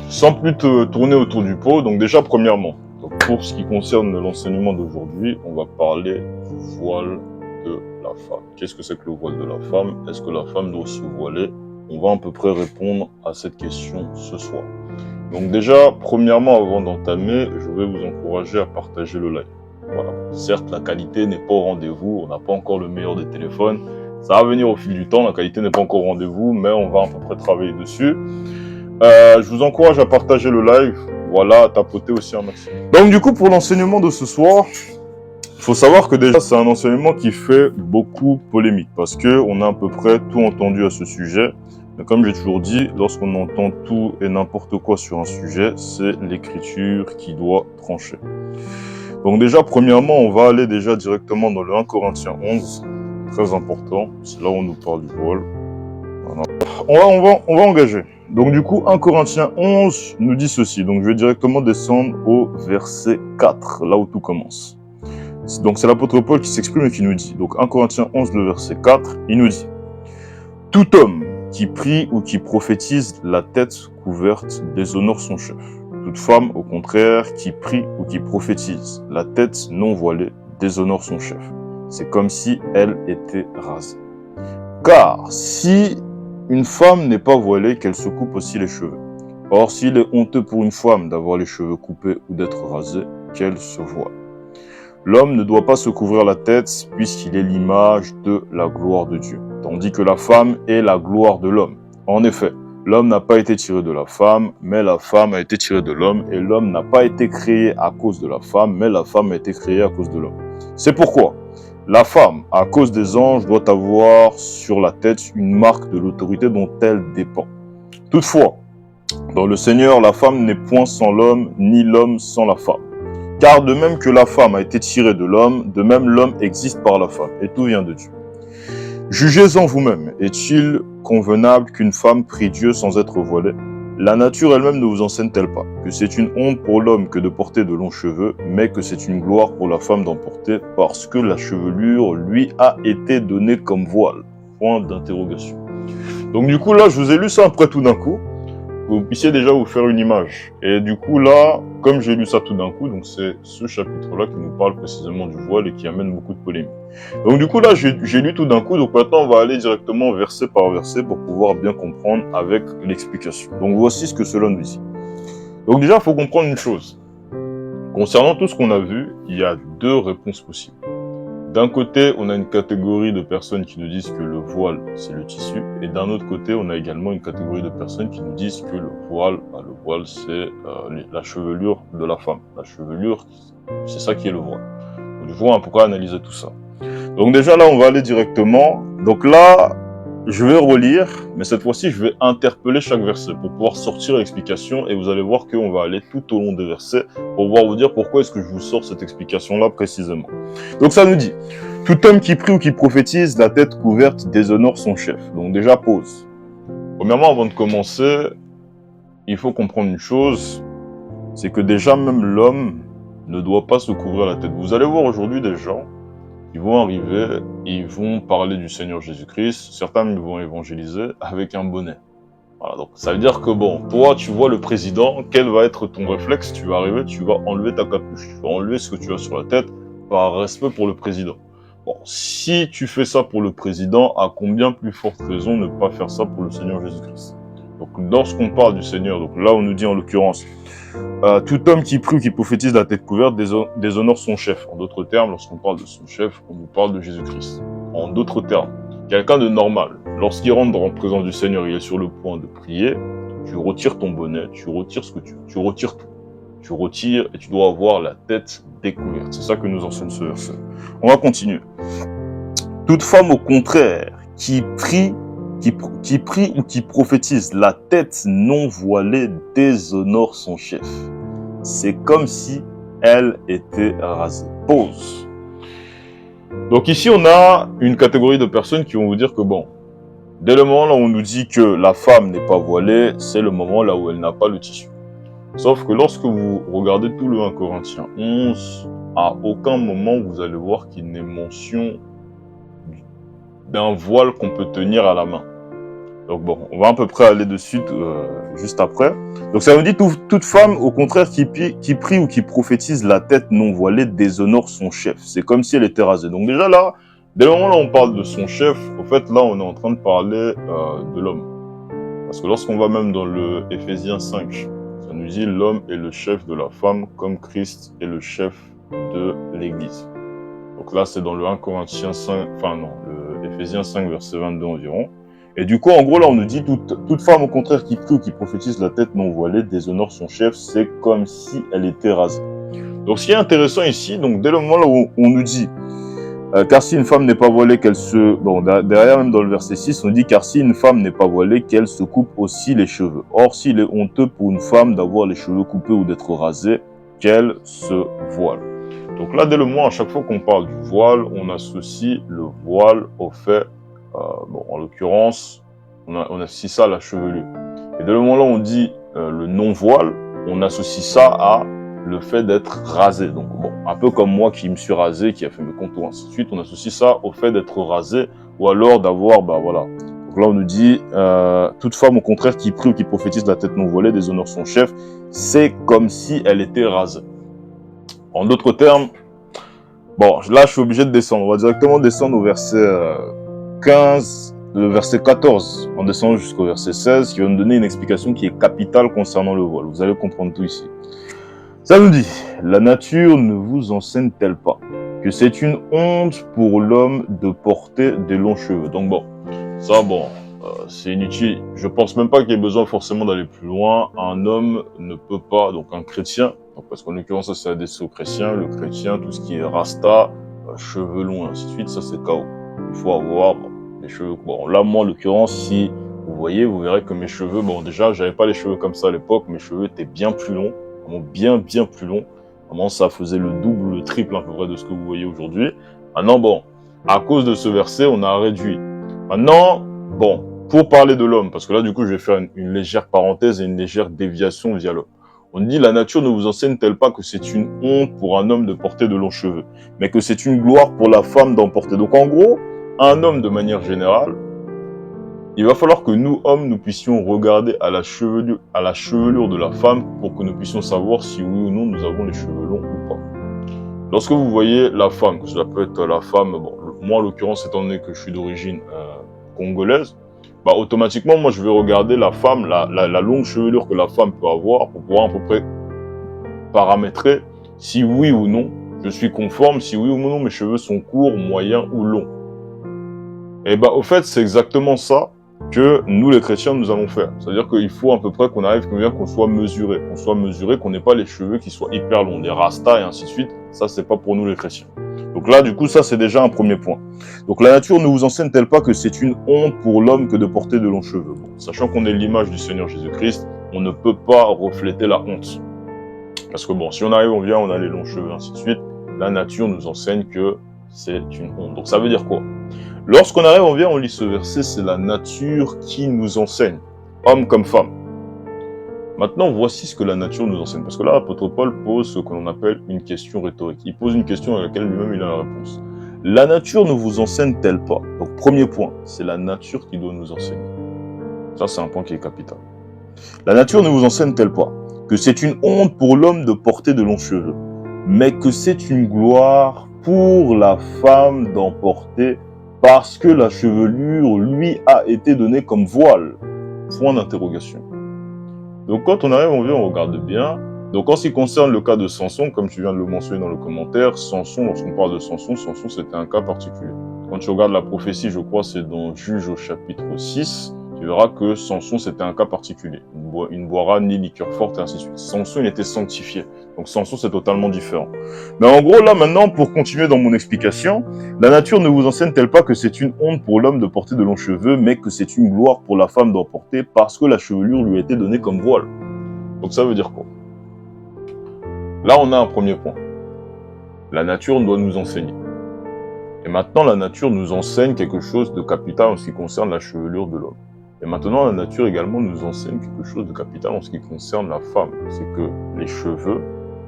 Sans plus tourner autour du pot, donc déjà premièrement, donc pour ce qui concerne l'enseignement d'aujourd'hui, on va parler du voile de la femme. Qu'est-ce que c'est que le voile de la femme? Est-ce que la femme doit se voiler? On va à peu près répondre à cette question ce soir. Donc déjà, premièrement, avant d'entamer, je vais vous encourager à partager le live. Voilà. Certes, la qualité n'est pas au rendez-vous, on n'a pas encore le meilleur des téléphones. Ça va venir au fil du temps, la qualité n'est pas encore au rendez-vous, mais on va à peu près travailler dessus. Je vous encourage à partager le live, voilà, à tapoter aussi un maximum. Donc du coup, pour l'enseignement de ce soir, il faut savoir que déjà, c'est un enseignement qui fait beaucoup polémique, parce qu'on a à peu près tout entendu à ce sujet. Mais comme j'ai toujours dit, lorsqu'on entend tout et n'importe quoi sur un sujet, c'est l'écriture qui doit trancher. Donc déjà, premièrement, on va aller déjà directement dans le 1 Corinthiens 11, très important, c'est là où on nous parle du voile. Voilà. On va engager. Donc du coup, 1 Corinthiens 11 nous dit ceci. Donc je vais directement descendre au verset 4, là où tout commence. Donc c'est l'apôtre Paul qui s'exprime et qui nous dit. Donc 1 Corinthiens 11, le verset 4, il nous dit « Tout homme qui prie ou qui prophétise la tête couverte déshonore son chef. Toute femme, au contraire, qui prie ou qui prophétise la tête non voilée déshonore son chef. C'est comme si elle était rasée. Car si une femme n'est pas voilée, qu'elle se coupe aussi les cheveux. Or, s'il est honteux pour une femme d'avoir les cheveux coupés ou d'être rasée, qu'elle se voile. L'homme ne doit pas se couvrir la tête, puisqu'il est l'image de la gloire de Dieu, tandis que la femme est la gloire de l'homme. En effet, l'homme n'a pas été tiré de la femme, mais la femme a été tirée de l'homme, et l'homme n'a pas été créé à cause de la femme, mais la femme a été créée à cause de l'homme. C'est pourquoi la femme, à cause des anges, doit avoir sur la tête une marque de l'autorité dont elle dépend. Toutefois, dans le Seigneur, la femme n'est point sans l'homme, ni l'homme sans la femme. Car de même que la femme a été tirée de l'homme, de même l'homme existe par la femme, et tout vient de Dieu. Jugez-en vous-même, est-il convenable qu'une femme prie Dieu sans être voilée? La nature elle-même ne vous enseigne-t-elle pas que c'est une honte pour l'homme que de porter de longs cheveux, mais que c'est une gloire pour la femme d'en porter, parce que la chevelure lui a été donnée comme voile? Point d'interrogation. Donc du coup là, je vous ai lu ça après tout d'un coup, que vous puissiez déjà vous faire une image. Et du coup là, comme j'ai lu ça tout d'un coup, donc c'est ce chapitre-là qui nous parle précisément du voile et qui amène beaucoup de polémiques. Donc du coup là, j'ai lu tout d'un coup, donc maintenant on va aller directement verset par verset pour pouvoir bien comprendre avec l'explication. Donc voici ce que cela nous dit. Donc déjà, il faut comprendre une chose. Concernant tout ce qu'on a vu, il y a deux réponses possibles. D'un côté, on a une catégorie de personnes qui nous disent que le voile, c'est le tissu. Et d'un autre côté, on a également une catégorie de personnes qui nous disent que le voile, c'est la chevelure de la femme. La chevelure, c'est ça qui est le voile. Donc, du coup, on pourra analyser tout ça. Donc déjà, là, on va aller directement. Donc là, je vais relire, mais cette fois-ci, je vais interpeller chaque verset pour pouvoir sortir l'explication. Et vous allez voir qu'on va aller tout au long des versets pour pouvoir vous dire pourquoi est-ce que je vous sors cette explication-là précisément. Donc ça nous dit, tout homme qui prie ou qui prophétise la tête couverte déshonore son chef. Donc déjà, pause. Premièrement, avant de commencer, il faut comprendre une chose, c'est que déjà même l'homme ne doit pas se couvrir la tête. Vous allez voir aujourd'hui des gens, ils vont arriver, ils vont parler du Seigneur Jésus-Christ, certains ils vont évangéliser avec un bonnet. Voilà, donc ça veut dire que bon, toi tu vois le président, quel va être ton réflexe? Tu vas arriver, tu vas enlever ta capuche, tu vas enlever ce que tu as sur la tête par respect pour le président. Bon, si tu fais ça pour le président, à combien plus forte raison ne pas faire ça pour le Seigneur Jésus-Christ? Donc lorsqu'on parle du Seigneur, donc là on nous dit en l'occurrence, tout homme qui prie ou qui prophétise la tête couverte déshonore son chef. En d'autres termes, lorsqu'on parle de son chef, on nous parle de Jésus-Christ. En d'autres termes, quelqu'un de normal, lorsqu'il rentre en présence du Seigneur, il est sur le point de prier, tu retires ton bonnet, tu retires ce que tu retires tout. Tu retires et tu dois avoir la tête découverte. C'est ça que nous enseigne ce verset. On va continuer. Toute femme, au contraire, qui prie ou qui prophétise la tête non voilée déshonore son chef. C'est comme si elle était rasée. Pause. Donc ici, on a une catégorie de personnes qui vont vous dire que bon, dès le moment là où on nous dit que la femme n'est pas voilée, c'est le moment là où elle n'a pas le tissu. Sauf que lorsque vous regardez tout le 1 Corinthiens 11, à aucun moment vous allez voir qu'il n'est mention d'un voile qu'on peut tenir à la main. Donc bon, on va à peu près aller dessus juste après. Donc ça nous dit toute femme, au contraire, qui prie ou qui prophétise la tête non voilée déshonore son chef. C'est comme si elle était rasée. Donc déjà là, dès le moment où on parle de son chef, au fait là on est en train de parler de l'homme. Parce que lorsqu'on va même dans le Éphésiens 5, ça nous dit l'homme est le chef de la femme comme Christ est le chef de l'Église. Donc là c'est dans le 1 Corinthiens 5, enfin non, le Éphésiens 5 verset 22 environ. Et du coup, en gros, là, on nous dit toute femme, au contraire, qui prie ou qui prophétise la tête non voilée, déshonore son chef, c'est comme si elle était rasée. Donc, ce qui est intéressant ici, donc, dès le moment là où on nous dit, car si une femme n'est pas voilée, qu'elle se... Bon, derrière, même dans le verset 6, on dit, car si une femme n'est pas voilée, qu'elle se coupe aussi les cheveux. Or, s'il est honteux pour une femme d'avoir les cheveux coupés ou d'être rasée, qu'elle se voile. Donc là, dès le moment, à chaque fois qu'on parle du voile, on associe le voile au fait... bon, en l'occurrence, on associe ça à la chevelure. Et dès le moment là on dit le non-voile, on associe ça à le fait d'être rasé. Donc bon, un peu comme moi qui me suis rasé, qui a fait mes contours, ainsi de suite, on associe ça au fait d'être rasé ou alors d'avoir, bah voilà. Donc là on nous dit, toute femme au contraire qui prie ou qui prophétise la tête non voilée déshonore son chef, c'est comme si elle était rasée. En d'autres termes, bon, là je suis obligé de descendre, on va directement descendre au verset 15, le verset 14, en descendant jusqu'au verset 16, qui va nous donner une explication qui est capitale concernant le voile. Vous allez comprendre tout ici. Ça nous dit, la nature ne vous enseigne-t-elle pas que c'est une honte pour l'homme de porter des longs cheveux? Donc bon, ça bon, c'est inutile. Je pense même pas qu'il y ait besoin forcément d'aller plus loin. Un homme ne peut pas, donc un chrétien, donc parce qu'en l'occurrence ça c'est adressé aux chrétiens, le chrétien, tout ce qui est rasta, cheveux longs et ainsi de suite, ça c'est KO. Il faut avoir les cheveux. Bon, là, moi, en l'occurrence, si vous voyez, vous verrez que mes cheveux, bon, déjà, j'avais pas les cheveux comme ça à l'époque. Mes cheveux étaient bien plus longs, vraiment bien plus longs. Vraiment, ça faisait le double, le triple à peu près de ce que vous voyez aujourd'hui. Maintenant, bon, à cause de ce verset, on a réduit. Maintenant, bon, pour parler de l'homme, parce que là, du coup, je vais faire une légère parenthèse et une légère déviation via l'homme. On dit, la nature ne vous enseigne-t-elle pas que c'est une honte pour un homme de porter de longs cheveux, mais que c'est une gloire pour la femme d'en porter. Donc, en gros, un homme de manière générale, il va falloir que nous, hommes, nous puissions regarder à la chevelure de la femme pour que nous puissions savoir si oui ou non nous avons les cheveux longs ou pas. Lorsque vous voyez la femme, que cela peut être la femme, bon, moi en l'occurrence, étant donné que je suis d'origine congolaise, bah automatiquement, moi je vais regarder la femme, la longue chevelure que la femme peut avoir pour pouvoir à peu près paramétrer si oui ou non je suis conforme, si oui ou non mes cheveux sont courts, moyens ou longs. Et bah au fait c'est exactement ça que nous les chrétiens nous allons faire. C'est-à-dire qu'il faut à peu près qu'on arrive qu'on soit mesuré, qu'on n'ait pas les cheveux qui soient hyper longs, des rastas et ainsi de suite. Ça c'est pas pour nous les chrétiens. Donc là du coup ça c'est déjà un premier point. Donc la nature ne vous enseigne-t-elle pas que c'est une honte pour l'homme que de porter de longs cheveux? Bon, sachant qu'on est l'image du Seigneur Jésus-Christ, on ne peut pas refléter la honte. Parce que bon, si on arrive, on vient, on a les longs cheveux, ainsi de suite, la nature nous enseigne que c'est une honte. Donc ça veut dire quoi? Lorsqu'on arrive, on vient, on lit ce verset, c'est la nature qui nous enseigne, homme comme femme. Maintenant, voici ce que la nature nous enseigne. Parce que là, l'apôtre Paul pose ce que l'on appelle une question rhétorique. Il pose une question à laquelle lui-même il a la réponse. La nature ne vous enseigne-t-elle pas? Donc, premier point, c'est la nature qui doit nous enseigner. Ça, c'est un point qui est capital. La nature ne vous enseigne-t-elle pas que c'est une honte pour l'homme de porter de longs cheveux, mais que c'est une gloire pour la femme d'en porter parce que la chevelure lui a été donnée comme voile? Point d'interrogation. Donc quand on arrive, on vient, on regarde bien. Donc en ce qui concerne le cas de Samson, comme tu viens de le mentionner dans le commentaire, Samson, lorsqu'on parle de Samson c'était un cas particulier. Quand tu regardes la prophétie, je crois c'est dans Juge au chapitre 6, tu verras que Samson c'était un cas particulier. Il ne boira ni liqueur forte et ainsi de suite. Samson il était sanctifié. Donc Samson c'est totalement différent. Mais en gros là maintenant, pour continuer dans mon explication, la nature ne vous enseigne-t-elle pas que c'est une honte pour l'homme de porter de longs cheveux, mais que c'est une gloire pour la femme d'en porter parce que la chevelure lui a été donnée comme voile? Donc ça veut dire quoi? Là on a un premier point. La nature doit nous enseigner. Et maintenant la nature nous enseigne quelque chose de capital en ce qui concerne la chevelure de l'homme. Et maintenant, la nature également nous enseigne quelque chose de capital en ce qui concerne la femme. C'est que les cheveux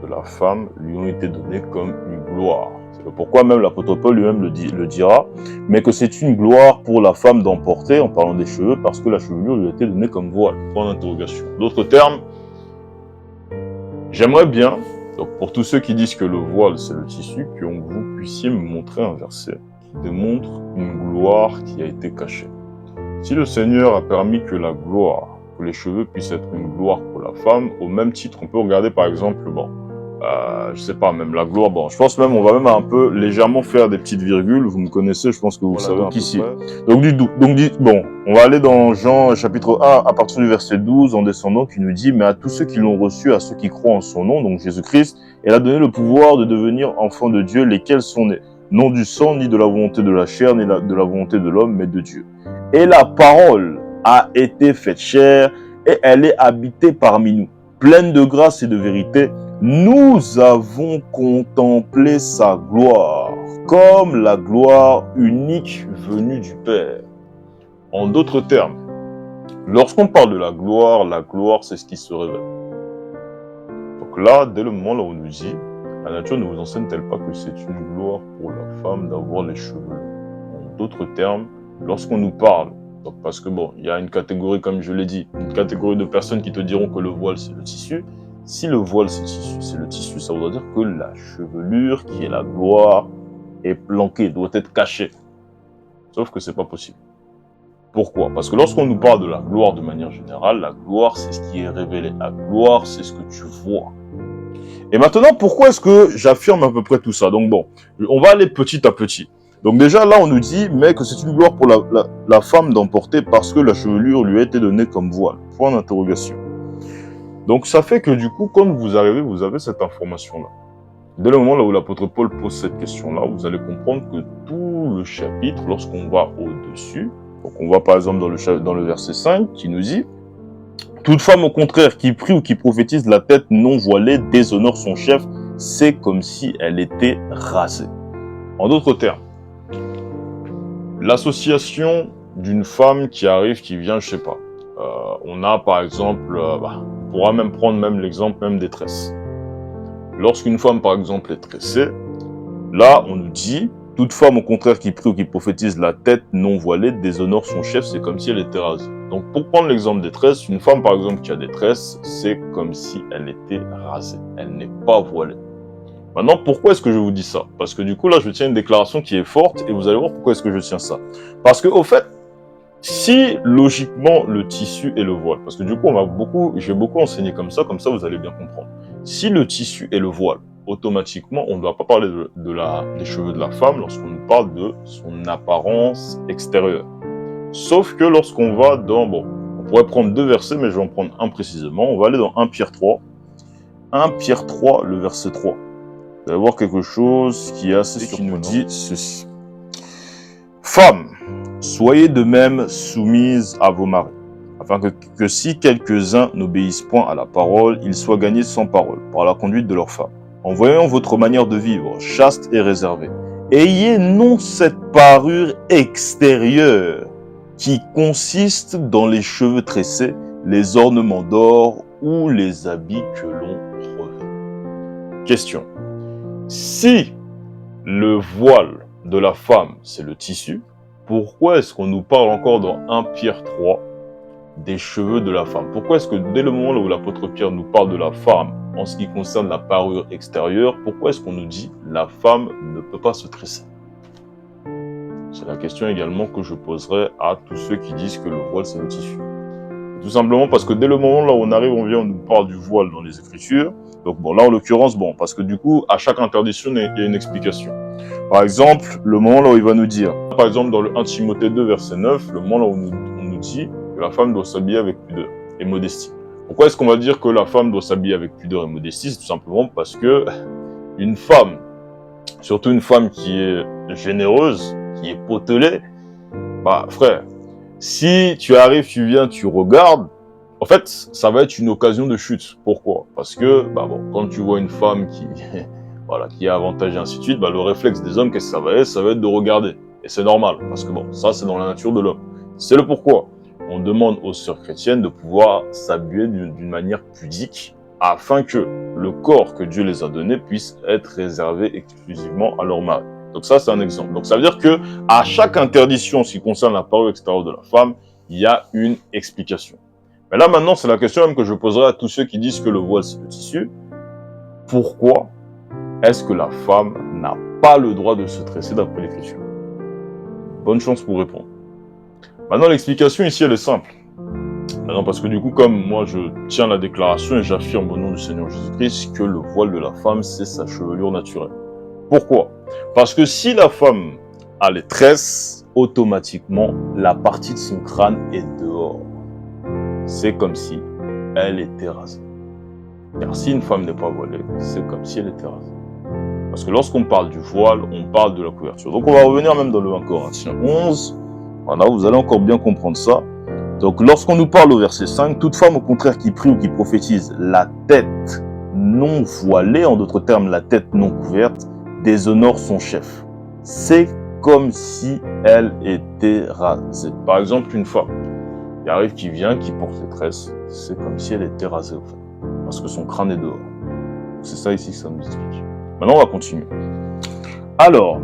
de la femme lui ont été donnés comme une gloire. C'est le pourquoi même l'apôtre Paul lui-même le dira, mais que c'est une gloire pour la femme d'emporter, en parlant des cheveux, parce que la chevelure lui a été donnée comme voile. Point d'interrogation. D'autres termes, j'aimerais bien, donc pour tous ceux qui disent que le voile c'est le tissu, que vous puissiez me montrer un verset qui démontre une gloire qui a été cachée. Si le Seigneur a permis que la gloire, que les cheveux puissent être une gloire pour la femme, au même titre, on peut regarder par exemple, je sais pas, même la gloire, je pense même, on va même un peu légèrement faire des petites virgules, vous me connaissez, je pense que vous savez donc ici. Donc, on va aller dans Jean chapitre 1, à partir du verset 12, en descendant, qui nous dit, mais à tous ceux qui l'ont reçu, à ceux qui croient en son nom, donc Jésus-Christ, il a donné le pouvoir de devenir enfants de Dieu, lesquels sont nés, non du sang, ni de la volonté de la chair, ni de la volonté de l'homme, mais de Dieu. Et la parole a été faite chair, et elle est habitée parmi nous, pleine de grâce et de vérité. Nous avons contemplé sa gloire, comme la gloire unique venue du Père. En d'autres termes, lorsqu'on parle de la gloire, c'est ce qui se révèle. Donc là, dès le moment là où on nous dit, la nature ne vous enseigne-t-elle pas que c'est une gloire pour la femme d'avoir les cheveux longs? En d'autres termes, lorsqu'on nous parle, donc parce que il y a une catégorie, comme je l'ai dit, une catégorie de personnes qui te diront que le voile c'est le tissu. Si le voile c'est le tissu, ça voudrait dire que la chevelure, qui est la gloire, est planquée, doit être cachée. Sauf que c'est pas possible. Pourquoi? Parce que lorsqu'on nous parle de la gloire de manière générale, la gloire c'est ce qui est révélé. La gloire c'est ce que tu vois. Et maintenant, pourquoi est-ce que j'affirme à peu près tout ça? Donc on va aller petit à petit. Donc déjà là on nous dit mais que c'est une gloire pour la femme d'emporter parce que la chevelure lui a été donnée comme voile. Point d'interrogation. Donc ça fait que du coup quand vous arrivez, vous avez cette information-là. Dès le moment là où l'apôtre Paul pose cette question-là, vous allez comprendre que tout le chapitre, lorsqu'on va au-dessus, donc on va par exemple dans le verset 5 qui nous dit « Toute femme au contraire qui prie ou qui prophétise la tête non voilée déshonore son chef, c'est comme si elle était rasée. » En d'autres termes, l'association d'une femme qui arrive, qui vient, je sais pas, on a par exemple, on pourra même prendre l'exemple des tresses. Lorsqu'une femme par exemple est tressée, là on nous dit toute femme au contraire qui prie ou qui prophétise la tête non voilée déshonore son chef, c'est comme si elle était rasée. Donc pour prendre l'exemple des tresses, une femme par exemple qui a des tresses, c'est comme si elle était rasée, elle n'est pas voilée. Maintenant, pourquoi est-ce que je vous dis ça? Parce que du coup là je tiens une déclaration qui est forte et vous allez voir pourquoi est-ce que je tiens ça. Parce que au fait, si logiquement le tissu et le voile, parce que du coup j'ai beaucoup enseigné comme ça vous allez bien comprendre. Si le tissu et le voile, automatiquement on ne doit pas parler des cheveux de la femme lorsqu'on nous parle de son apparence extérieure. Sauf que lorsqu'on va dans, on pourrait prendre deux versets mais je vais en prendre un précisément, on va aller dans 1 Pierre 3. 1 Pierre 3, le verset 3. Vous allez voir quelque chose qui est assez surprenant. Qui nous dit ceci. Femmes, soyez de même soumises à vos maris, afin que si quelques-uns n'obéissent point à la parole, ils soient gagnés sans parole, par la conduite de leurs femmes. En voyant votre manière de vivre, chaste et réservée, ayez non cette parure extérieure qui consiste dans les cheveux tressés, les ornements d'or ou les habits que l'on revêt. Question. Si le voile de la femme, c'est le tissu, pourquoi est-ce qu'on nous parle encore dans 1 Pierre 3 des cheveux de la femme? Pourquoi est-ce que dès le moment où l'apôtre Pierre nous parle de la femme en ce qui concerne la parure extérieure, pourquoi est-ce qu'on nous dit la femme ne peut pas se tresser? C'est la question également que je poserai à tous ceux qui disent que le voile c'est le tissu. Tout simplement parce que dès le moment là où on arrive, on nous parle du voile dans les Écritures. Donc là en l'occurrence, parce que du coup, à chaque interdiction, il y a une explication. Par exemple, le moment là où il va nous dire, par exemple dans le 1 Timothée 2 verset 9, le moment là où on nous dit que la femme doit s'habiller avec pudeur et modestie. Pourquoi est-ce qu'on va dire que la femme doit s'habiller avec pudeur et modestie? C'est tout simplement parce que une femme, surtout une femme qui est généreuse, qui est potelée, frère, si tu arrives, tu viens, tu regardes, en fait, ça va être une occasion de chute. Pourquoi? Parce que, quand tu vois une femme qui a avantage et ainsi de suite, le réflexe des hommes, qu'est-ce que ça va être? Ça va être de regarder. Et c'est normal, parce que ça, c'est dans la nature de l'homme. C'est le pourquoi. On demande aux sœurs chrétiennes de pouvoir s'habiller d'une manière pudique, afin que, le corps que Dieu les a donné puisse être réservé exclusivement à leur mari. Donc ça, c'est un exemple. Donc ça veut dire que à chaque interdiction en ce qui concerne la parure extérieure de la femme, il y a une explication. Mais là, maintenant, c'est la question même que je poserai à tous ceux qui disent que le voile, c'est le tissu. Pourquoi est-ce que la femme n'a pas le droit de se tresser d'après l'Écriture? Bonne chance pour répondre. Maintenant, l'explication ici, elle est simple. Maintenant, parce que du coup, comme moi, je tiens la déclaration et j'affirme au nom du Seigneur Jésus-Christ que le voile de la femme, c'est sa chevelure naturelle. Pourquoi? Parce que si la femme a les tresses, automatiquement, la partie de son crâne est dehors. C'est comme si elle était rasée. Car si une femme n'est pas voilée, c'est comme si elle était rasée. Parce que lorsqu'on parle du voile, on parle de la couverture. Donc on va revenir même dans le 1 Corinthiens 11. Voilà, vous allez encore bien comprendre ça. Donc lorsqu'on nous parle au verset 5, toute femme au contraire qui prie ou qui prophétise la tête non voilée, en d'autres termes la tête non couverte, déshonore son chef. C'est comme si elle était rasée. Par exemple, une femme qui arrive, qui vient, qui porte les tresses, c'est comme si elle était rasée au fait. Parce que son crâne est dehors. C'est ça ici que ça nous explique. Maintenant, on va continuer. Alors,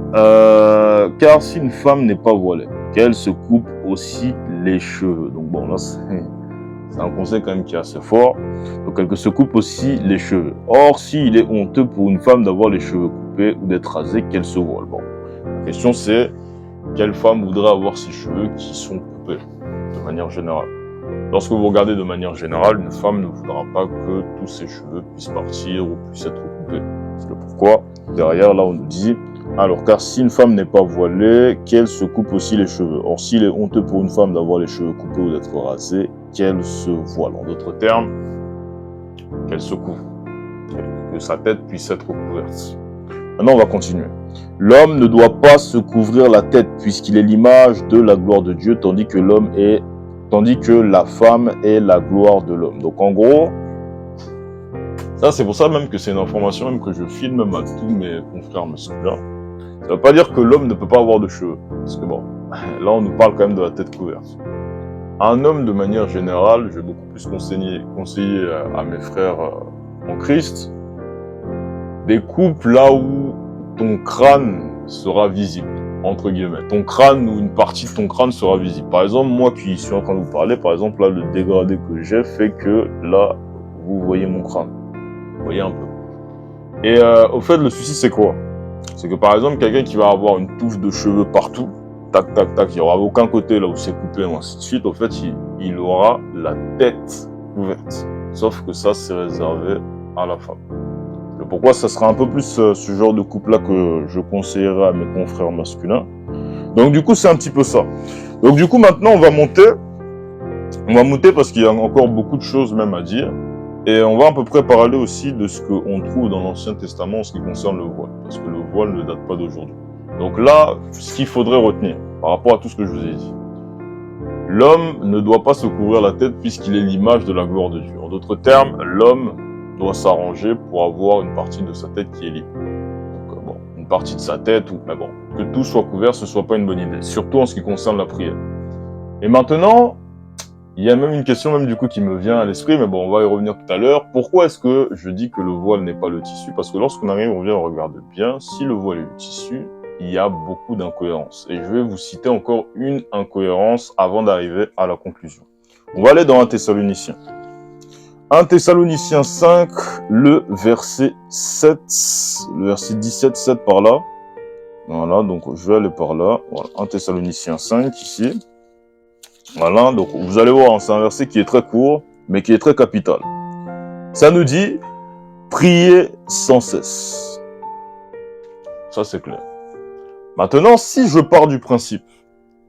car si une femme n'est pas voilée, qu'elle se coupe aussi les cheveux. Donc bon, là, c'est un conseil quand même qui est assez fort. Donc, qu'elle se coupe aussi les cheveux. Or, s'il est honteux pour une femme d'avoir les cheveux coupés ou d'être rasée, qu'elle se voile. Bon, la question c'est, quelle femme voudrait avoir ses cheveux qui sont coupés, de manière générale? Lorsque vous regardez de manière générale, une femme ne voudra pas que tous ses cheveux puissent partir ou puissent être coupés. C'est pourquoi, derrière, là, on nous dit, alors, car si une femme n'est pas voilée, qu'elle se coupe aussi les cheveux. Or, s'il est honteux pour une femme d'avoir les cheveux coupés ou d'être rasée, qu'elle se voile. En d'autres termes, qu'elle se couvre. Que sa tête puisse être couverte. Maintenant, on va continuer. L'homme ne doit pas se couvrir la tête, puisqu'il est l'image de la gloire de Dieu, tandis que la femme est la gloire de l'homme. Donc, en gros, ça, c'est pour ça même que c'est une information même que je filme même à tous mes confrères masculins. Ça ne veut pas dire que l'homme ne peut pas avoir de cheveux. Parce que bon, là, on nous parle quand même de la tête couverte. Un homme, de manière générale, je vais beaucoup plus conseiller à mes frères en Christ, des coupes là où ton crâne sera visible, entre guillemets. Ton crâne ou une partie de ton crâne sera visible. Par exemple, moi qui suis en train de vous parler, par exemple, là, le dégradé que j'ai fait que là, vous voyez mon crâne. Vous voyez un peu. Et au fait, le souci, c'est quoi? C'est que par exemple, quelqu'un qui va avoir une touche de cheveux partout, tac, tac, tac, il n'y aura aucun côté là où c'est coupé, ainsi de suite, au fait, il aura la tête couverte. Sauf que ça, c'est réservé à la femme. Et pourquoi ça sera un peu plus ce genre de coupe-là que je conseillerais à mes confrères masculins. Donc du coup, c'est un petit peu ça. Donc du coup, maintenant, on va monter. On va monter parce qu'il y a encore beaucoup de choses même à dire. Et on va à peu près parler aussi de ce qu'on trouve dans l'Ancien Testament en ce qui concerne le voile. Parce que le voile ne date pas d'aujourd'hui. Donc là, ce qu'il faudrait retenir par rapport à tout ce que je vous ai dit. L'homme ne doit pas se couvrir la tête puisqu'il est l'image de la gloire de Dieu. En d'autres termes, l'homme doit s'arranger pour avoir une partie de sa tête qui est libre. Donc bon, une partie de sa tête, mais bon, que tout soit couvert, ce ne soit pas une bonne idée. Surtout en ce qui concerne la prière. Et maintenant, il y a même une question même du coup qui me vient à l'esprit, mais bon, on va y revenir tout à l'heure. Pourquoi est-ce que je dis que le voile n'est pas le tissu? Parce que lorsqu'on arrive, on vient regarder bien, si le voile est le tissu, il y a beaucoup d'incohérences. Et je vais vous citer encore une incohérence avant d'arriver à la conclusion. On va aller dans 1 Thessaloniciens. 1 Thessaloniciens 5, le verset 7, le verset 17, 7 par là. Voilà, donc je vais aller par là. Voilà, 1 Thessaloniciens 5 ici. Voilà, donc vous allez voir, c'est un verset qui est très court, mais qui est très capital. Ça nous dit, priez sans cesse. Ça, c'est clair. Maintenant, si je pars du principe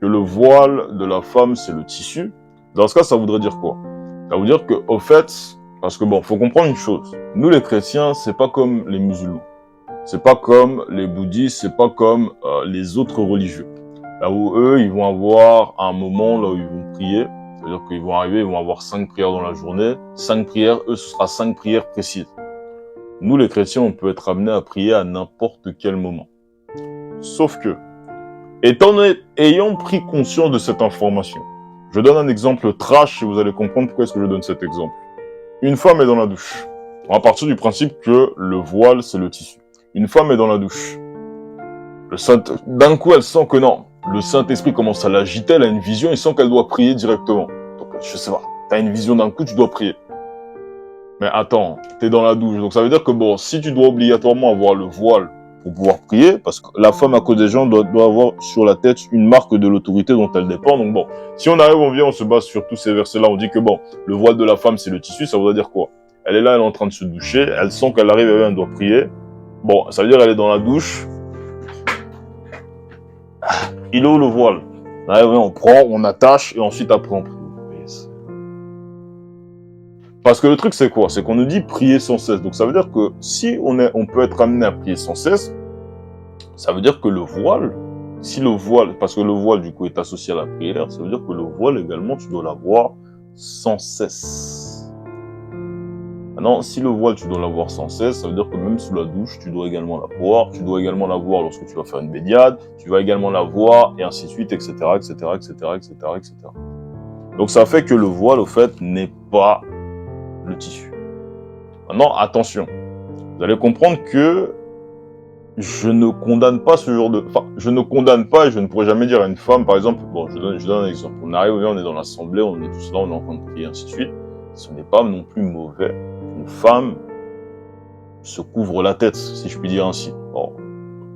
que le voile de la femme, c'est le tissu, dans ce cas, ça voudrait dire quoi? Ça veut dire que, au fait, parce que bon, faut comprendre une chose. Nous, les chrétiens, c'est pas comme les musulmans. C'est pas comme les bouddhistes, c'est pas comme les autres religieux. Là où eux, ils vont avoir un moment là où ils vont prier. C'est-à-dire qu'ils vont arriver, ils vont avoir 5 prières dans la journée. 5 prières, eux, ce sera 5 prières précises. Nous, les chrétiens, on peut être amenés à prier à n'importe quel moment. Sauf que, ayant pris conscience de cette information, je donne un exemple trash et vous allez comprendre pourquoi est-ce que je donne cet exemple. Une femme est dans la douche. On va partir du principe que le voile, c'est le tissu. Une femme est dans la douche. D'un coup, elle sent que non. Le Saint-Esprit commence à l'agiter, elle a une vision, il sent qu'elle doit prier directement. Donc, je sais pas, t'as une vision d'un coup, tu dois prier. Mais attends, t'es dans la douche. Donc ça veut dire que bon, si tu dois obligatoirement avoir le voile pour pouvoir prier, parce que la femme à cause des gens doit avoir sur la tête une marque de l'autorité dont elle dépend. Donc bon, si on arrive, on vient, on se base sur tous ces versets-là, on dit que bon, le voile de la femme c'est le tissu, ça voudrait dire quoi? Elle est là, elle est en train de se doucher, elle sent qu'elle arrive, elle doit prier. Bon, ça veut dire qu'elle est dans la douche. Il est où le voile? Là, on prend, on attache et ensuite après on prie. Parce que le truc c'est quoi? C'est qu'on nous dit prier sans cesse. Donc ça veut dire que si on peut être amené à prier sans cesse, ça veut dire que le voile, parce que le voile du coup est associé à la prière, ça veut dire que le voile également tu dois l'avoir sans cesse. Maintenant, si le voile tu dois l'avoir sans cesse, ça veut dire que même sous la douche, tu dois également l'avoir, tu dois également l'avoir lorsque tu vas faire une baignade, tu vas également l'avoir, et ainsi de suite, etc., etc., etc., etc., etc. Donc ça fait que le voile, au fait, n'est pas le tissu. Maintenant, attention, vous allez comprendre que je ne condamne pas ce genre de... Enfin, je ne condamne pas et je ne pourrais jamais dire à une femme, par exemple, bon, je donne un exemple. On arrive, on est dans l'assemblée, on est tous là, on est en train de prier, ainsi de suite. Ce n'est pas non plus mauvais qu'une femme se couvre la tête, si je puis dire ainsi. Bon,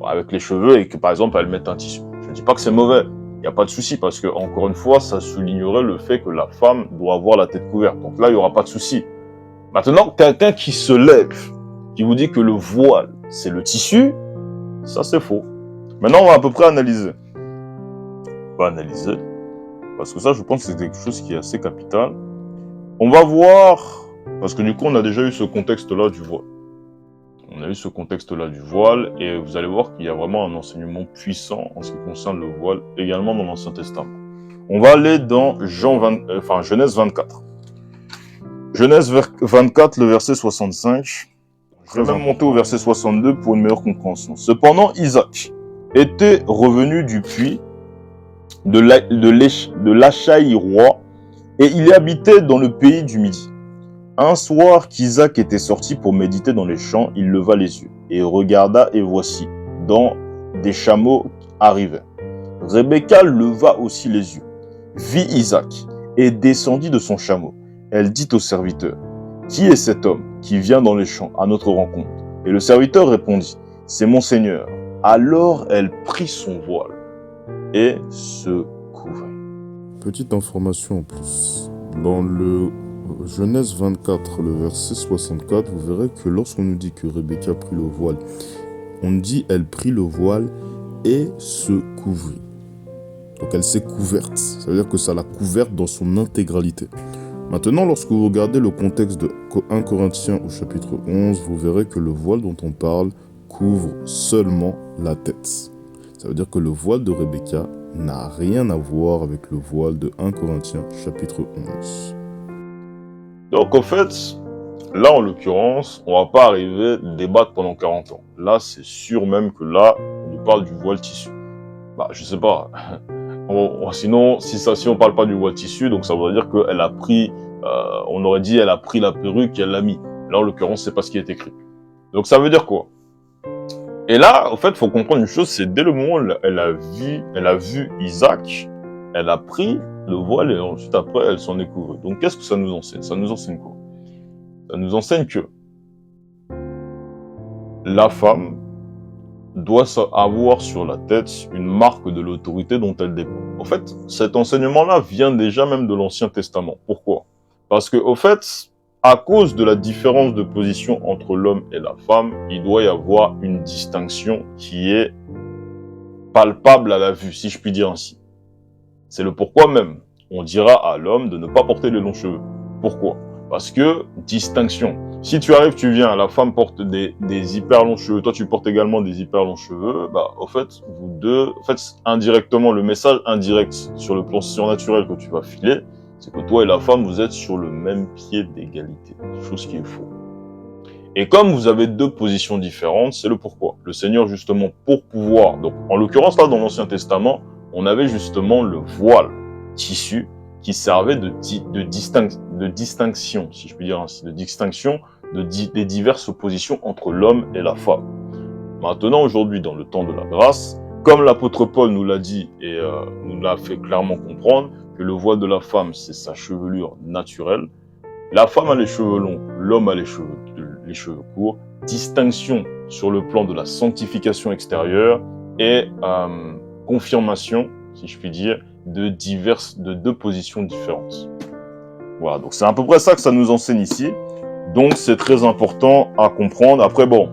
avec les cheveux et que, par exemple, elle mette un tissu. Je ne dis pas que c'est mauvais. Il n'y a pas de souci parce que, encore une fois, ça soulignerait le fait que la femme doit avoir la tête couverte. Donc là, il n'y aura pas de souci. Maintenant, quelqu'un qui se lève, qui vous dit que le voile, c'est le tissu, ça c'est faux. Maintenant, on va à peu près analyser. On va analyser, parce que ça, je pense que c'est quelque chose qui est assez capital. On va voir, parce que du coup, on a déjà eu ce contexte-là du voile. On a eu ce contexte-là du voile, et vous allez voir qu'il y a vraiment un enseignement puissant en ce qui concerne le voile, également dans l'Ancien Testament. On va aller dans Genèse 24. Genèse 24, le verset 65. Je vais même monter au verset 62 pour une meilleure compréhension. Cependant, Isaac était revenu du puits de l'Achaï-Roi et il y habitait dans le pays du Midi. Un soir qu'Isaac était sorti pour méditer dans les champs, il leva les yeux et regarda et voici, dans des chameaux arrivaient. Rebecca leva aussi les yeux, vit Isaac et descendit de son chameau. Elle dit au serviteur, « Qui est cet homme qui vient dans les champs à notre rencontre ?» Et le serviteur répondit, « C'est mon Seigneur. » Alors elle prit son voile et se couvrit. Petite information en plus. Dans le Genèse 24, le verset 64, vous verrez que lorsqu'on nous dit que Rebecca prit le voile, on dit elle prit le voile et se couvrit. Donc elle s'est couverte. Ça veut dire que ça l'a couverte dans son intégralité. Maintenant, lorsque vous regardez le contexte de 1 Corinthiens au chapitre 11, vous verrez que le voile dont on parle couvre seulement la tête. Ça veut dire que le voile de Rebecca n'a rien à voir avec le voile de 1 Corinthiens chapitre 11. Donc en fait, là en l'occurrence, on va pas arriver à débattre pendant 40 ans. Là, c'est sûr même que là, on nous parle du voile tissu. Bah, je sais pas. Sinon, si on parle pas du voile tissu, donc ça voudrait dire qu'elle a pris, on aurait dit elle a pris la perruque et elle l'a mis. Là, en l'occurrence, c'est pas ce qui est écrit. Donc ça veut dire quoi? Et là, en fait, faut comprendre une chose, c'est dès le moment où elle a vu Isaac, elle a pris le voile et ensuite après, elle s'en est couvrie. Donc qu'est-ce que ça nous enseigne? Ça nous enseigne quoi? Ça nous enseigne que la femme doit avoir sur la tête une marque de l'autorité dont elle dépend. En fait, cet enseignement-là vient déjà même de l'Ancien Testament. Pourquoi? Parce que, au fait, à cause de la différence de position entre l'homme et la femme, il doit y avoir une distinction qui est palpable à la vue, si je puis dire ainsi. C'est le pourquoi même. On dira à l'homme de ne pas porter les longs cheveux. Pourquoi? Parce que, distinction. Si tu arrives, tu viens, la femme porte des hyper longs cheveux, toi tu portes également des hyper longs cheveux, bah, au fait, vous deux, en fait, indirectement, le message indirect sur le plan surnaturel que tu vas filer, c'est que toi et la femme, vous êtes sur le même pied d'égalité. Chose qui est faux. Et comme vous avez deux positions différentes, c'est le pourquoi. Le Seigneur, justement, pour pouvoir, donc, en l'occurrence, là, dans l'Ancien Testament, on avait justement le voile, tissu, qui servait de distinction, si je puis dire ainsi, de distinction des diverses positions entre l'homme et la femme. Maintenant, aujourd'hui, dans le temps de la grâce, comme l'apôtre Paul nous l'a dit et nous l'a fait clairement comprendre, que le voile de la femme, c'est sa chevelure naturelle. La femme a les cheveux longs, l'homme a les cheveux courts. Distinction sur le plan de la sanctification extérieure et confirmation, si je puis dire, de deux positions différentes. Voilà, donc c'est à peu près ça que ça nous enseigne ici. Donc c'est très important à comprendre. Après, bon,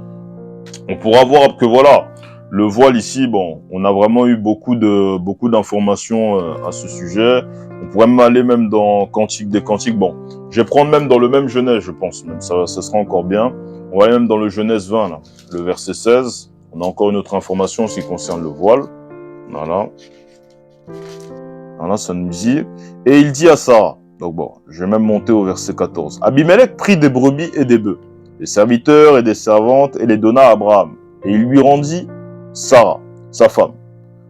on pourra voir que voilà, le voile ici, bon, on a vraiment eu beaucoup d'informations à ce sujet. On pourrait même aller même dans Cantique des Cantiques. Bon, je vais prendre même dans le même Genèse, je pense même, ça sera encore bien. On va aller même dans le Genèse 20, là, le verset 16. On a encore une autre information en ce qui concerne le voile. Voilà. Voilà, ça nous dit. Et il dit à Sarah, donc bon, je vais même monter au verset 14. Abimelech prit des brebis et des bœufs, des serviteurs et des servantes, et les donna à Abraham. Et il lui rendit Sarah, sa femme.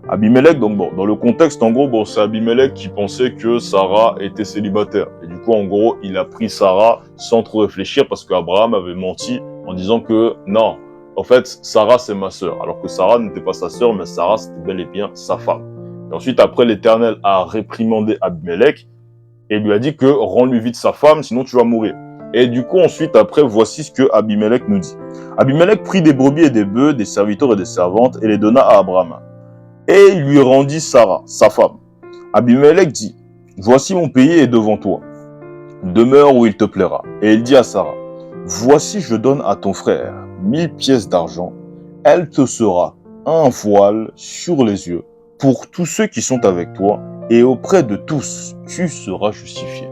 Abimelech, donc bon, dans le contexte, en gros, bon, c'est Abimelech qui pensait que Sarah était célibataire. Et du coup, en gros, il a pris Sarah sans trop réfléchir parce qu'Abraham avait menti en disant que non, en fait, Sarah, c'est ma sœur. Alors que Sarah n'était pas sa sœur, mais Sarah, c'était bel et bien sa femme. Et ensuite, après, l'Éternel a réprimandé Abimelech et lui a dit que rends-lui vite sa femme, sinon tu vas mourir. Et du coup, ensuite, après, voici ce que Abimelech nous dit. Abimelech prit des brebis et des bœufs, des serviteurs et des servantes, et les donna à Abraham. Et il lui rendit Sarah, sa femme. Abimelech dit, voici mon pays est devant toi. Demeure où il te plaira. Et il dit à Sarah, voici je donne à ton frère 1000 pièces d'argent. Elle te sera un voile sur les yeux pour tous ceux qui sont avec toi, et auprès de tous, tu seras justifié.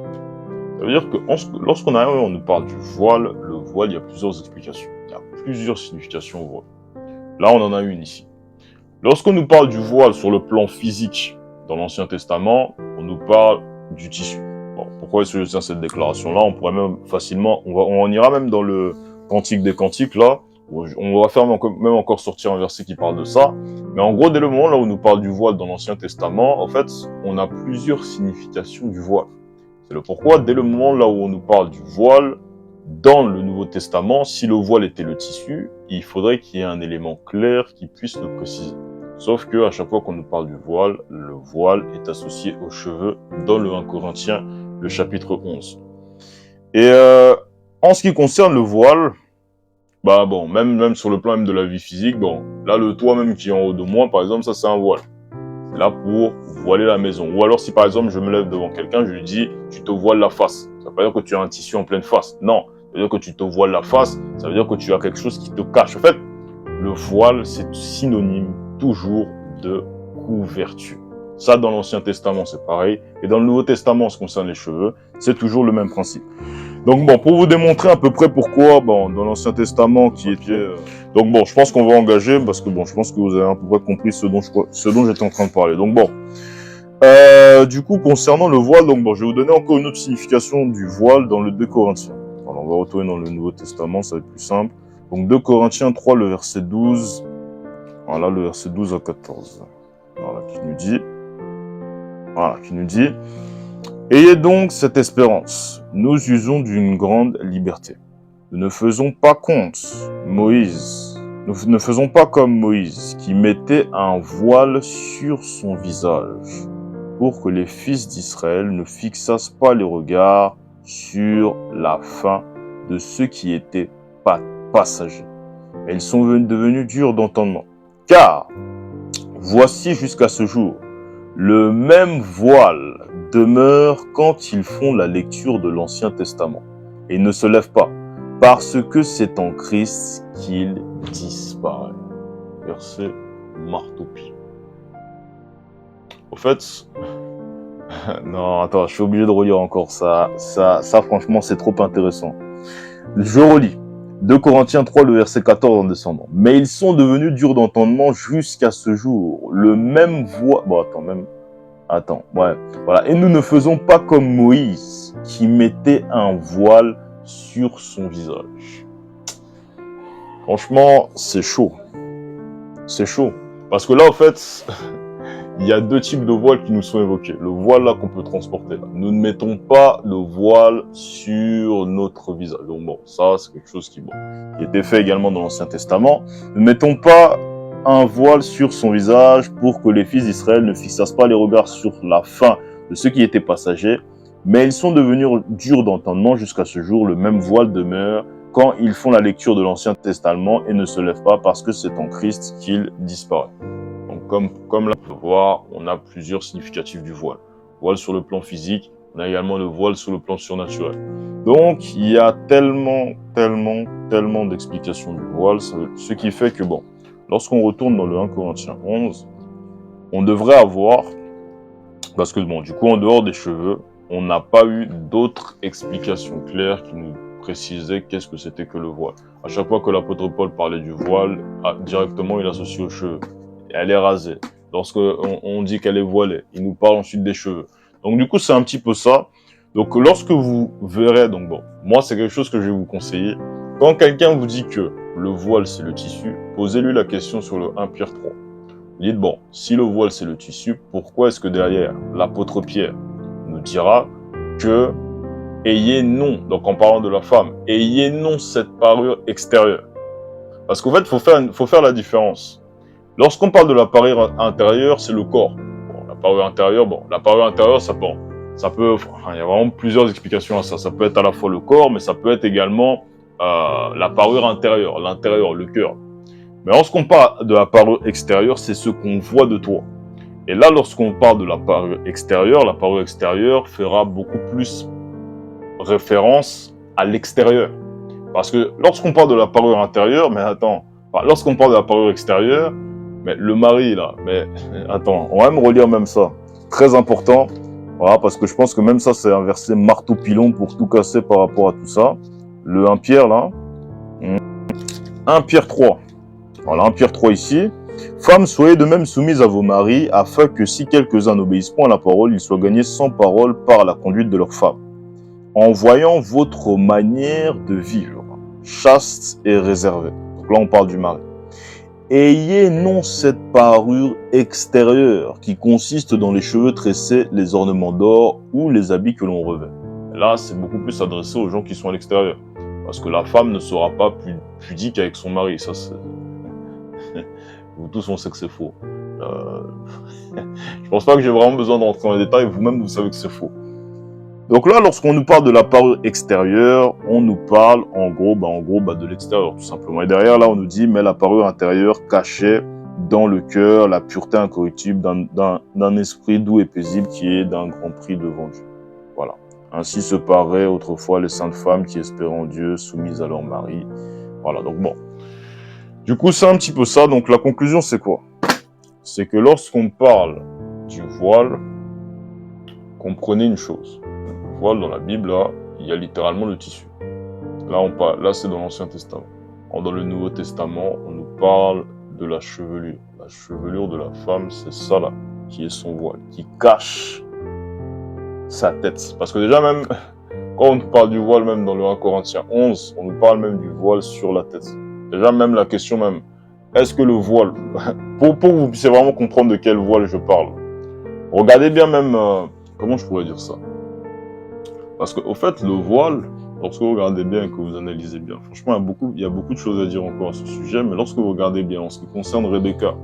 Ça veut dire que lorsqu'on arrive, on nous parle du voile, le voile, il y a plusieurs explications. Il y a plusieurs significations au voile. Là, on en a une ici. Lorsqu'on nous parle du voile sur le plan physique dans l'Ancien Testament, on nous parle du tissu. Bon, pourquoi est-ce que je tiens cette déclaration-là? On pourrait même facilement, on ira même dans le Cantique des Cantiques, là, on va faire même encore sortir un verset qui parle de ça. Mais en gros, dès le moment là où on nous parle du voile dans l'Ancien Testament, en fait, on a plusieurs significations du voile. C'est le pourquoi, dès le moment là où on nous parle du voile, dans le Nouveau Testament, si le voile était le tissu, il faudrait qu'il y ait un élément clair qui puisse le préciser. Sauf que à chaque fois qu'on nous parle du voile, le voile est associé aux cheveux dans le 1 Corinthiens, le chapitre 11. Et en ce qui concerne le voile, bah bon, même sur le plan même de la vie physique, bon, là le toit même qui est en haut de moi, par exemple, ça c'est un voile. C'est là pour voiler la maison. Ou alors si par exemple je me lève devant quelqu'un, je lui dis, tu te voiles la face. Ça veut pas dire que tu as un tissu en pleine face. Non, ça veut dire que tu te voiles la face, ça veut dire que tu as quelque chose qui te cache. En fait, le voile, c'est synonyme toujours de couverture. Ça, dans l'Ancien Testament, c'est pareil. Et dans le Nouveau Testament, en ce qui concerne les cheveux, c'est toujours le même principe. Donc bon, pour vous démontrer à peu près pourquoi, bon, dans l'Ancien Testament qui était... Donc bon, je pense qu'on va engager, parce que bon, je pense que vous avez à peu près compris ce dont j'étais en train de parler. Donc bon, du coup, concernant le voile, donc bon, je vais vous donner encore une autre signification du voile dans le 2 Corinthiens. Alors, on va retourner dans le Nouveau Testament, ça va être plus simple. Donc 2 Corinthiens 3, le verset 12. Voilà, le verset 12 à 14. Voilà, qui nous dit, ayez donc cette espérance. Nous usons d'une grande liberté. Nous ne faisons pas Nous ne faisons pas comme Moïse, qui mettait un voile sur son visage, pour que les fils d'Israël ne fixassent pas les regards sur la fin de ceux qui étaient passagers. Et ils sont devenus durs d'entendement. Car, voici jusqu'à ce jour, le même voile demeure quand ils font la lecture de l'Ancien Testament et ne se lèvent pas, parce que c'est en Christ qu'il disparaît. Verset marteau-pied. Au fait, non, attends, je suis obligé de relire encore ça, franchement, c'est trop intéressant. Je relis. 2 Corinthiens 3, le verset 14 en descendant. Mais ils sont devenus durs d'entendement jusqu'à ce jour. Le même voile... Bon, voilà. Et nous ne faisons pas comme Moïse, qui mettait un voile sur son visage. Franchement, c'est chaud. C'est chaud. Parce que là, en fait, il y a deux types de voiles qui nous sont évoqués. Le voile là qu'on peut transporter. Là. Nous ne mettons pas le voile sur notre visage. Donc bon, ça c'est quelque chose qui était fait également dans l'Ancien Testament. Ne mettons pas un voile sur son visage pour que les fils d'Israël ne fixassent pas les regards sur la fin de ceux qui étaient passagers, mais ils sont devenus durs d'entendement jusqu'à ce jour. Le même voile demeure quand ils font la lecture de l'Ancien Testament et ne se lèvent pas parce que c'est en Christ qu'il disparaît. Donc comme là on peut voir, on a plusieurs significatifs du voile. Voile sur le plan physique, on a également le voile sur le plan surnaturel. Donc il y a tellement d'explications du voile, ce qui fait que bon, lorsqu'on retourne dans le 1 Corinthiens 11, on devrait avoir, parce que bon, du coup, en dehors des cheveux, on n'a pas eu d'autres explications claires qui nous précisaient qu'est-ce que c'était que le voile. À chaque fois que l'apôtre Paul parlait du voile, directement il associe aux cheveux. Et elle est rasée. Lorsqu'on dit qu'elle est voilée, il nous parle ensuite des cheveux. Donc du coup, c'est un petit peu ça. Donc lorsque vous verrez, donc bon, moi c'est quelque chose que je vais vous conseiller. Quand quelqu'un vous dit que le voile c'est le tissu, posez-lui la question sur le 1 Pierre 3. Dites bon, si le voile c'est le tissu, pourquoi est-ce que derrière l'apôtre Pierre nous dira que ayez non, donc en parlant de la femme, ayez non cette parure extérieure. Parce qu'en fait, faut faire la différence. Lorsqu'on parle de la parure intérieure, c'est le corps. Bon, la parure intérieure, ça peut, enfin, il y a vraiment plusieurs explications à ça. Ça peut être à la fois le corps, mais ça peut être également la parure intérieure, l'intérieur, le cœur. Mais lorsqu'on parle de la parure extérieure, c'est ce qu'on voit de toi. Et là, lorsqu'on parle de la parure extérieure fera beaucoup plus référence à l'extérieur. Parce que lorsqu'on parle de la parure intérieure, mais attends, lorsqu'on parle de la parure extérieure, mais le mari là, mais attends, on va même relire même ça. Très important, voilà, parce que je pense que même ça, c'est un verset marteau-pilon pour tout casser par rapport à tout ça. Le 1 Pierre là, 1 Pierre 3. Voilà, 1 Pierre 3 ici. Femmes, soyez de même soumises à vos maris, afin que si quelques-uns n'obéissent pas à la parole, ils soient gagnés sans parole par la conduite de leurs femmes. En voyant votre manière de vivre, chaste et réservée. Donc là, on parle du mari. Ayez non cette parure extérieure qui consiste dans les cheveux tressés, les ornements d'or ou les habits que l'on revêt. Là, c'est beaucoup plus adressé aux gens qui sont à l'extérieur. Parce que la femme ne sera pas pudique avec son mari. Ça, c'est... Vous tous, on sait que c'est faux. Je pense pas que j'ai vraiment besoin de rentrer dans les détails. Vous-même, vous savez que c'est faux. Donc là, lorsqu'on nous parle de la parure extérieure, on nous parle en gros de l'extérieur, tout simplement. Et derrière, là, on nous dit, mais la parure intérieure cachée dans le cœur, la pureté incorruptible d'un esprit doux et paisible qui est d'un grand prix devant Dieu. Voilà. Ainsi se paraient autrefois les saintes femmes qui espéraient en Dieu, soumises à leur mari. Voilà, donc bon. Du coup, c'est un petit peu ça. Donc la conclusion, c'est quoi? C'est que lorsqu'on parle du voile, comprenez une chose. Le voile dans la Bible, là, il y a littéralement le tissu. Là, c'est dans l'Ancien Testament. Dans le Nouveau Testament, on nous parle de la chevelure. La chevelure de la femme, c'est ça là, qui est son voile, qui cache sa tête. Parce que déjà même, quand on nous parle du voile, même dans le 1 Corinthiens 11, on nous parle même du voile sur la tête. Déjà même la question même, est-ce que le voile, pour que vous puissiez vraiment comprendre de quel voile je parle, regardez bien même, comment je pourrais dire ça? Parce qu'au fait, le voile, lorsque vous regardez bien et que vous analysez bien, franchement, il y a beaucoup de choses à dire encore à ce sujet, mais lorsque vous regardez bien, en ce qui concerne Rebecca,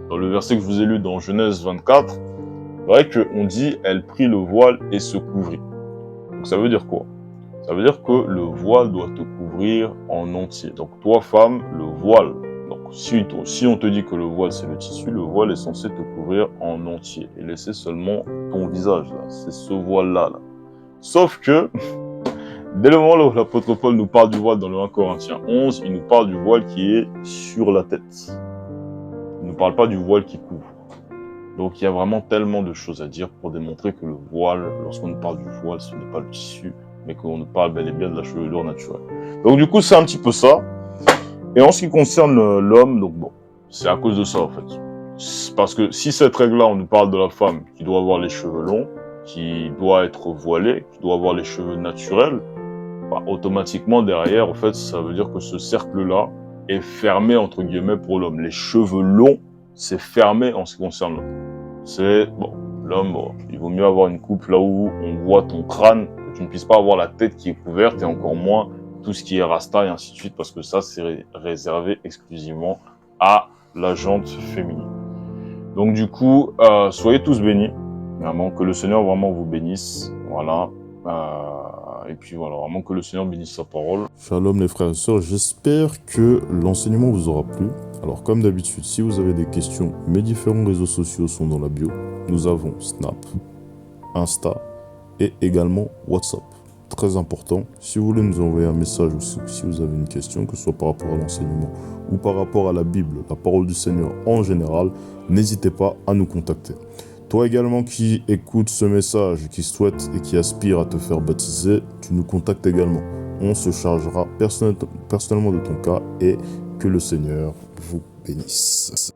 dans le verset que je vous ai lu dans Genèse 24, c'est vrai qu'on dit, elle prit le voile et se couvrit. Donc ça veut dire quoi? Ça veut dire que le voile doit te couvrir en entier. Donc toi, femme, le voile, donc si on te dit que le voile c'est le tissu, le voile est censé te couvrir en entier et laisser seulement ton visage là. C'est ce voile-là. Là. Sauf que, dès le moment où l'apôtre Paul nous parle du voile dans le 1 Corinthiens 11, il nous parle du voile qui est sur la tête. Il ne nous parle pas du voile qui couvre. Donc il y a vraiment tellement de choses à dire pour démontrer que le voile, lorsqu'on nous parle du voile, ce n'est pas le tissu, mais qu'on nous parle bel et bien de la chevelure naturelle. Donc du coup, c'est un petit peu ça. Et en ce qui concerne l'homme, donc bon, c'est à cause de ça en fait. Parce que si cette règle-là, on nous parle de la femme qui doit avoir les cheveux longs, qui doit être voilée, qui doit avoir les cheveux naturels, bah, automatiquement derrière, en fait, ça veut dire que ce cercle-là est fermé entre guillemets pour l'homme. Les cheveux longs, c'est fermé en ce qui concerne l'homme. C'est, bon, l'homme, bon, il vaut mieux avoir une coupe là où on voit ton crâne, que tu ne puisses pas avoir la tête qui est couverte et encore moins tout ce qui est rasta et ainsi de suite, parce que ça, c'est réservé exclusivement à la jante féminine. Donc du coup, soyez tous bénis, vraiment, que le Seigneur vraiment vous bénisse, voilà. Et puis voilà, vraiment que le Seigneur bénisse sa parole. Shalom les frères et sœurs, j'espère que l'enseignement vous aura plu. Alors comme d'habitude, si vous avez des questions, mes différents réseaux sociaux sont dans la bio. Nous avons Snap, Insta et également WhatsApp. Très important, si vous voulez nous envoyer un message ou si vous avez une question, que ce soit par rapport à l'enseignement ou par rapport à la Bible, la parole du Seigneur en général, n'hésitez pas à nous contacter. Toi également qui écoutes ce message, qui souhaite et qui aspire à te faire baptiser, tu nous contactes également. On se chargera personnellement de ton cas et que le Seigneur vous bénisse.